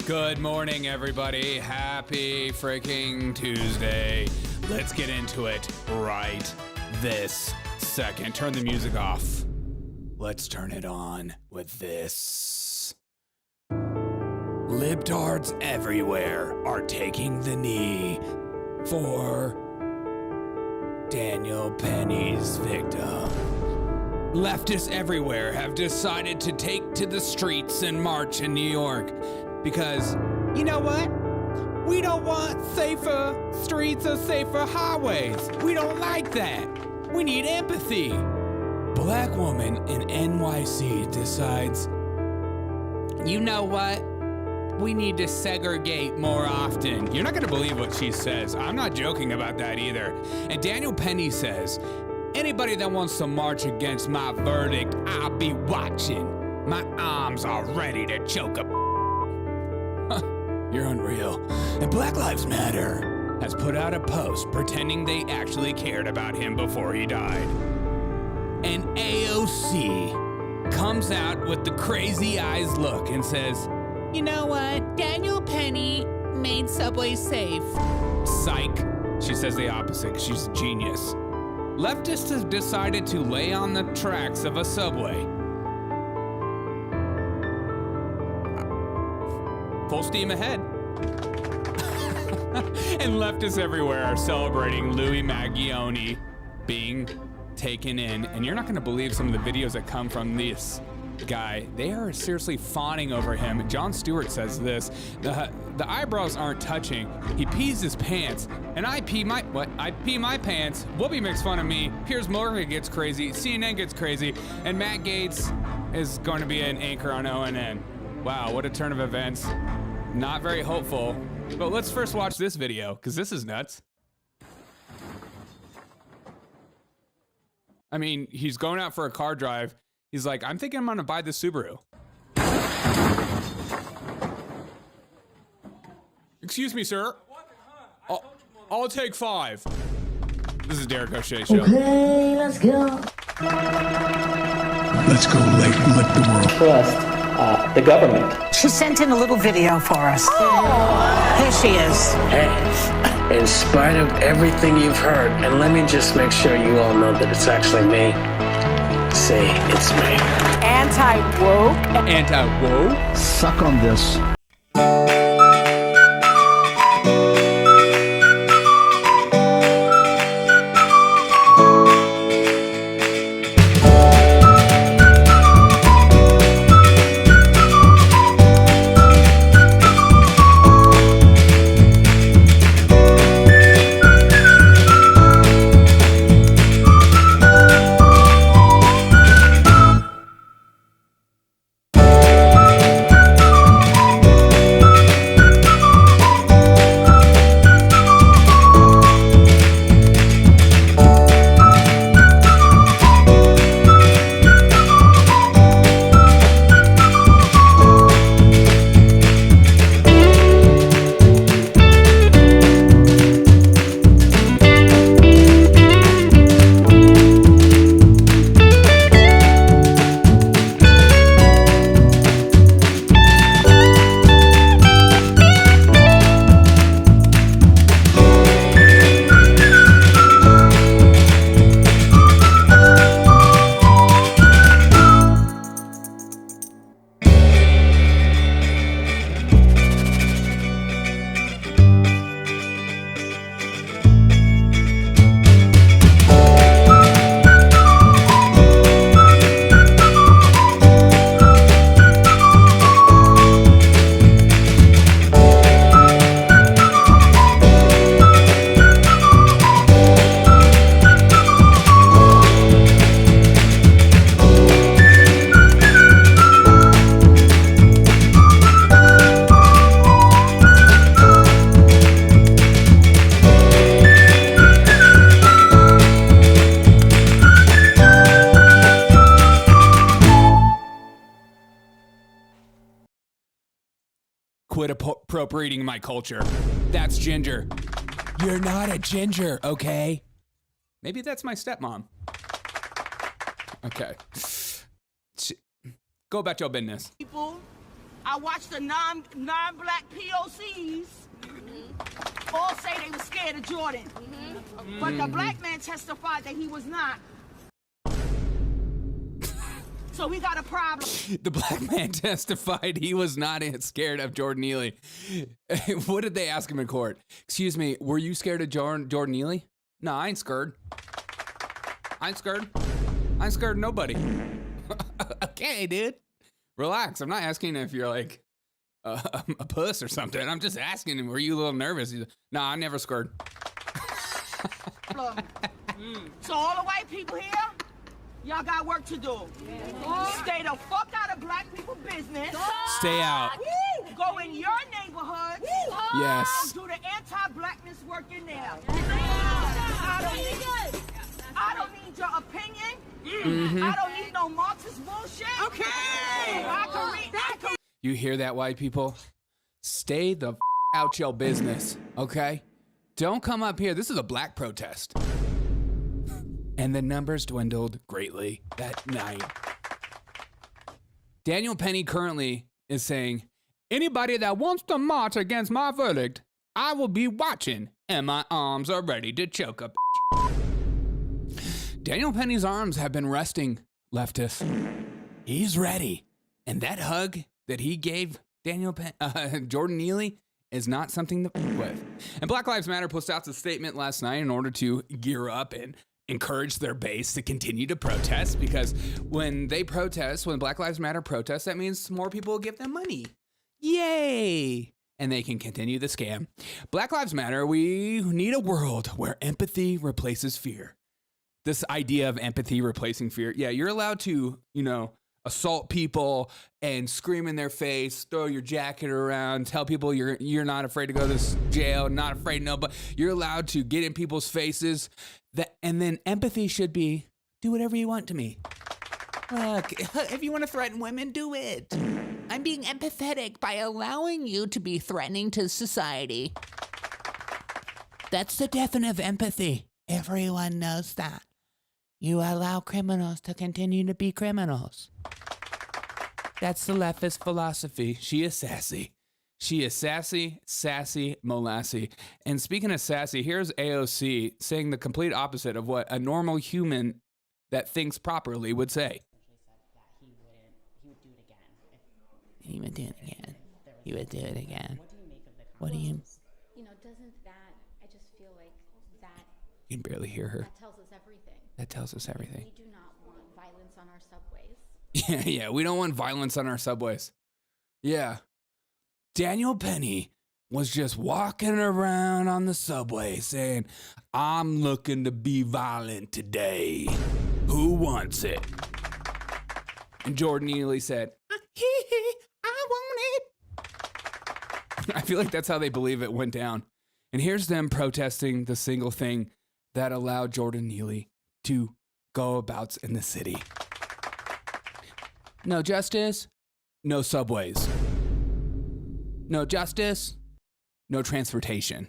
Good morning, everybody. Happy freaking Tuesday. Let's get into it right this second. Turn the music off. Let's turn it on with this. Libtards everywhere are taking the knee for Daniel Penny's victim. Leftists everywhere have decided to take to the streets and march in New York because, you know what? We don't want safer streets or safer highways. We don't like that. We need empathy. Black woman in NYC decides, you know what? We need to segregate more often. You're not gonna believe what she says. I'm not joking about that either. And Daniel Penny says, anybody that wants to march against my verdict, I'll be watching. My arms are ready to choke a You're unreal. And Black Lives Matter has put out a post pretending they actually cared about him before he died. And AOC comes out with the crazy eyes look and says, you know what? Daniel Penny made Subway safe. Psych. She says the opposite because she's a genius. Leftists have decided to lay on the tracks of a subway. Full steam ahead. And leftists everywhere are celebrating Luigi Mangione being taken in. And you're not going to believe some of the videos that come from this guy. They are seriously fawning over him. Jon Stewart says this, the eyebrows aren't touching. He pees his pants. And I pee my pants. Whoopi makes fun of me. Piers Morgan gets crazy. CNN gets crazy. And Matt Gaetz is going to be an anchor on ONN. Wow, what a turn of events. Not very hopeful. But let's first watch this video, because this is nuts. I mean, he's going out for a car drive. He's like, I'm thinking I'm gonna buy this Subaru. Excuse me, sir. I'll take 5. This is Derek O'Shea Show. Okay, let's go. Let's go lick the world. Trust the government. She sent in a little video for us. Oh. Here she is. Hey, in spite of everything you've heard, and let me just make sure you all know that it's actually me. Say it's me. Anti-woke. Anti-woke? Suck on this. Quit appropriating my culture. That's ginger. You're not a ginger, okay? Maybe that's my stepmom. Okay. Go about your business. People, I watched the non-black POCs all say they were scared of Jordan. But the black man testified that he was not. So we got a problem. The black man testified he was not scared of Jordan Neely. What did they ask him in court? Excuse me, were you scared of Jordan Neely? No, I ain't scared. I ain't scared. I ain't scared of nobody. Okay, dude. Relax. I'm not asking if you're like a puss or something. I'm just asking him, were you a little nervous? He's like, no, I never scared. So all the white people here, y'all got work to do. Stay the fuck out of black people business. Stay out. Go in your neighborhood. Yes. Do the anti-blackness work in there. I don't need your opinion. I don't need no Marxist bullshit. Okay. I can You hear that, white people? Stay the out your business, okay? Don't come up here. This is a black protest. And the numbers dwindled greatly that night. Daniel Penny currently is saying, anybody that wants to march against my verdict, I will be watching, and my arms are ready to choke up. Daniel Penny's arms have been resting, leftists. He's ready. And that hug that he gave Jordan Neely is not something to fuck with. And Black Lives Matter posted out a statement last night in order to gear up and encourage their base to continue to protest, because when they protest, when Black Lives Matter protests, that means more people will give them money. Yay! And they can continue the scam. Black Lives Matter, we need a world where empathy replaces fear. This idea of empathy replacing fear. Yeah, you're allowed to, assault people and scream in their face, throw your jacket around, tell people you're not afraid to go to jail, not afraid but you're allowed to get in people's faces. And then empathy should be, do whatever you want to me. Look, if you want to threaten women, do it. I'm being empathetic by allowing you to be threatening to society. That's the definition of empathy. Everyone knows that. You allow criminals to continue to be criminals. That's the leftist philosophy. She is sassy. She is sassy, molassy. And speaking of sassy, here's AOC saying the complete opposite of what a normal human that thinks properly would say. He would do it again. He would do it again. He would do it again. What do you make of the comments? Doesn't that, I just feel like that... You can barely hear her. That tells us everything. That tells us everything. We do not want violence on our subways. Yeah, we don't want violence on our subways. Yeah. Daniel Penny was just walking around on the subway saying, I'm looking to be violent today. Who wants it? And Jordan Neely said, I want it. I feel like that's how they believe it went down. And here's them protesting the single thing that allowed Jordan Neely to go abouts in the city. No justice, no subways. No justice, no transportation.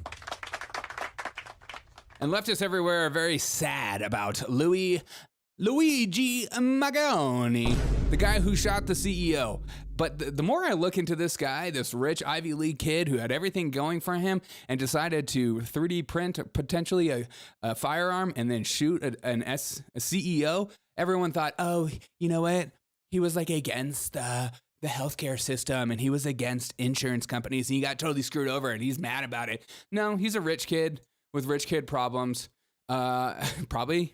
And leftists everywhere are very sad about Luigi Mangione, the guy who shot the CEO. But the more I look into this guy, this rich Ivy League kid who had everything going for him and decided to 3D print potentially a firearm and then shoot a CEO, everyone thought, oh, you know what? He was like against the healthcare system and he was against insurance companies and he got totally screwed over and he's mad about it. No, he's a rich kid with rich kid problems, probably.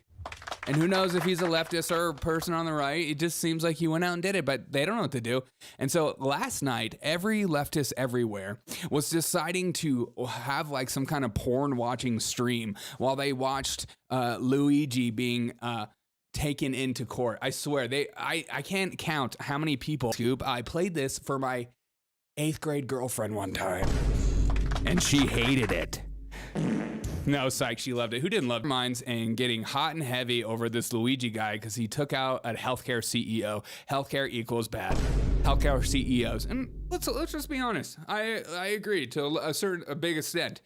And who knows if he's a leftist or a person on the right. It just seems like he went out and did it, but they don't know what to do. And so last night, every leftist everywhere was deciding to have like some kind of porn watching stream while they watched Luigi being taken into court. I swear, I can't count how many people. I played this for my 8th grade girlfriend one time, and she hated it. No, psych, she loved it. Who didn't love minds and getting hot and heavy over this Luigi guy because he took out a healthcare CEO. Healthcare equals bad. Healthcare CEOs. And let's just be honest. I agree to a big extent.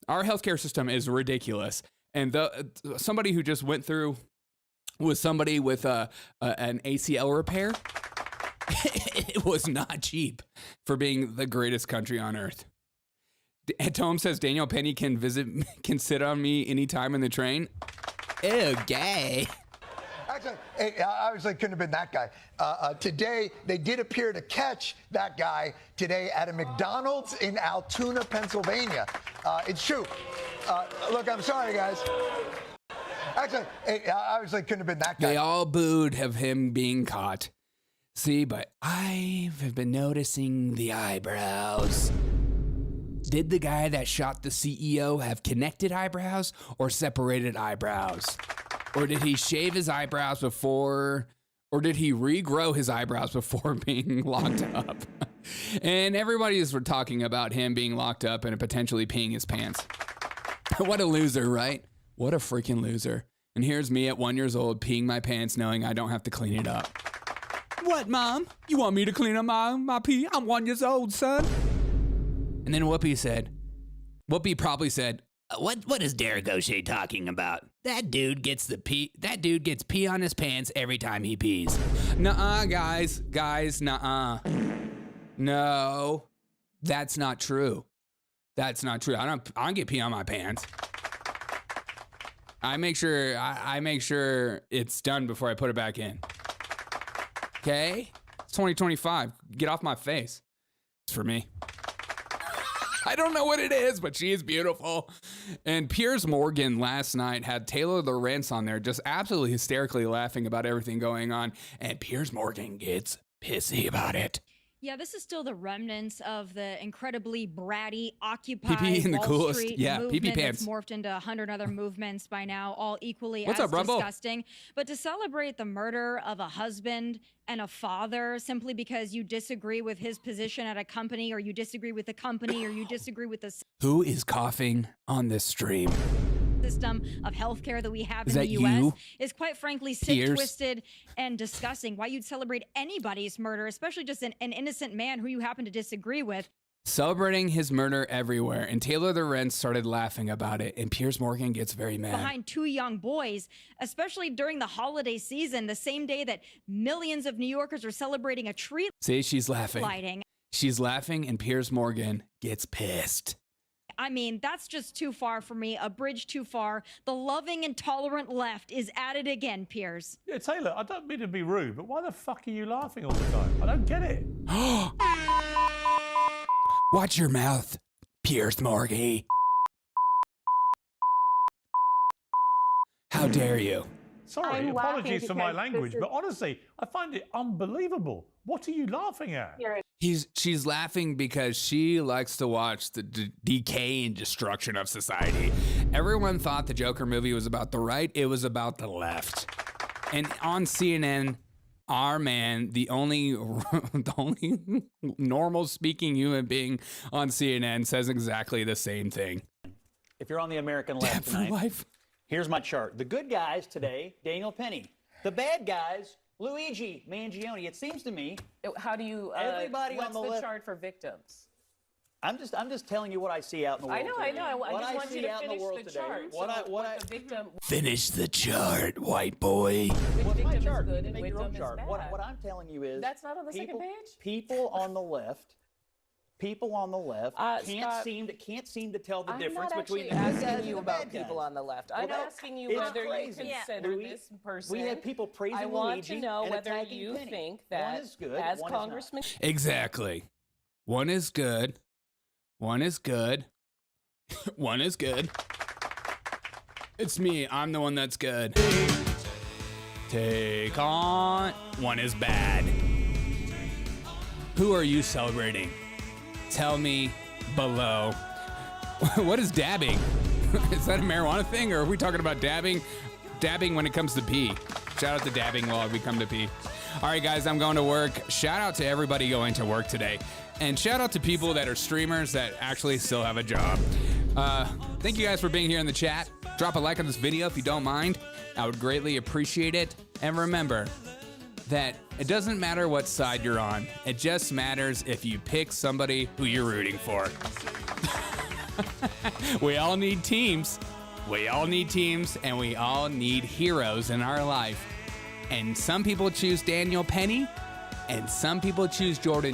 Our healthcare system is ridiculous. And somebody who just went through with somebody with an ACL repair, It was not cheap for being the greatest country on earth. Tom says Daniel Penny can sit on me anytime in the train. Ew, gay. Actually, hey, obviously couldn't have been that guy. Today, they did appear to catch that guy today at a McDonald's in Altoona, Pennsylvania. It's true. Look, I'm sorry, guys. Actually, hey, obviously couldn't have been that guy. They all booed of him being caught. See, but I've been noticing the eyebrows. Did the guy that shot the CEO have connected eyebrows or separated eyebrows? Or did he shave his eyebrows before, or did he regrow his eyebrows before being locked up? And everybody is talking about him being locked up and potentially peeing his pants. What a loser, right? What a freaking loser. And here's me at 1 year old peeing my pants knowing I don't have to clean it up. What, Mom? You want me to clean up my pee? I'm 1 year old, son. And then Whoopi probably said, What is Derek O'Shea talking about? That dude gets pee on his pants every time he pees. Nuh-uh, guys, nuh-uh. No, that's not true. That's not true. I don't get pee on my pants. I make sure it's done before I put it back in. Okay? It's 2025. Get off my face. It's for me. I don't know what it is, but she is beautiful. And Piers Morgan last night had Taylor Lorenz on there just absolutely hysterically laughing about everything going on. And Piers Morgan gets pissy about it. Yeah, this is still the remnants of the incredibly bratty Occupy PP in the Wall coolest. Street Yeah, movement PP pants. that's morphed into 100 other movements by now, all equally What's as up, Rumble? disgusting. But to celebrate the murder of a husband and a father simply because you disagree with his position at a company, or you disagree with the company, or you disagree with the Who is coughing on this stream? system of healthcare that we have Is in that the U.S. you? is quite frankly sick, Piers? twisted, and disgusting. Why you'd celebrate anybody's murder, especially just an innocent man who you happen to disagree with. Celebrating his murder everywhere, and Taylor Lorenz started laughing about it, and Piers Morgan gets very mad. Behind two young boys, especially during the holiday season, the same day that millions of New Yorkers are celebrating a tree See, she's laughing. lighting. She's laughing, and Piers Morgan gets pissed. I mean, that's just too far for me, a bridge too far. The loving and tolerant left is at it again, Piers. Yeah, Taylor, I don't mean to be rude, but why the fuck are you laughing all the time? I don't get it. Watch your mouth, Piers Morgan. How dare you? Sorry, apologies for my language, but honestly, I find it unbelievable. What are you laughing at? She's laughing because she likes to watch the decay and destruction of society. Everyone thought the Joker movie was about the right. It was about the left. And on CNN, our man, the only normal speaking human being on CNN, says exactly the same thing. If you're on the American left tonight, life. Here's my chart. The good guys today, Daniel Penny. The bad guys, Luigi Mangione. It seems to me. How do you? Everybody what's on the the left. chart for victims? I'm just telling you what I see out in the world. I know. I What just want you see to out in the finish world the today. chart. What the victim. Finish the chart, white boy. What's my victim chart? is good You and make your own victim is chart. bad. What I'm telling you is That's not on the second page? People on the left. People on the left can't Scott, seem to tell the I'm difference not between actually the good guys asking you and the about bad guys. people on the left. Well, I'm that's- asking you it's whether crazy. you consider this person. We have people praising I want Luigi to know and whether attacking you Penny. think One that is good, as one is not. Congressman. Exactly. One is good. One is good. One is good. It's me. I'm the one that's good. Take on. One is bad. Who are you celebrating? Tell me below. What is dabbing? Is that a marijuana thing, or are we talking about dabbing? Dabbing when it comes to pee. Shout out to dabbing while we come to pee. All right, guys, I'm going to work. Shout out to everybody going to work today. And shout out to people that are streamers that actually still have a job. Thank you guys for being here in the chat. Drop a like on this video if you don't mind. I would greatly appreciate it. And remember that it doesn't matter what side you're on. It just matters if you pick somebody who you're rooting for. We all need teams. We all need teams, and we all need heroes in our life. And some people choose Daniel Penny, and some people choose Jordan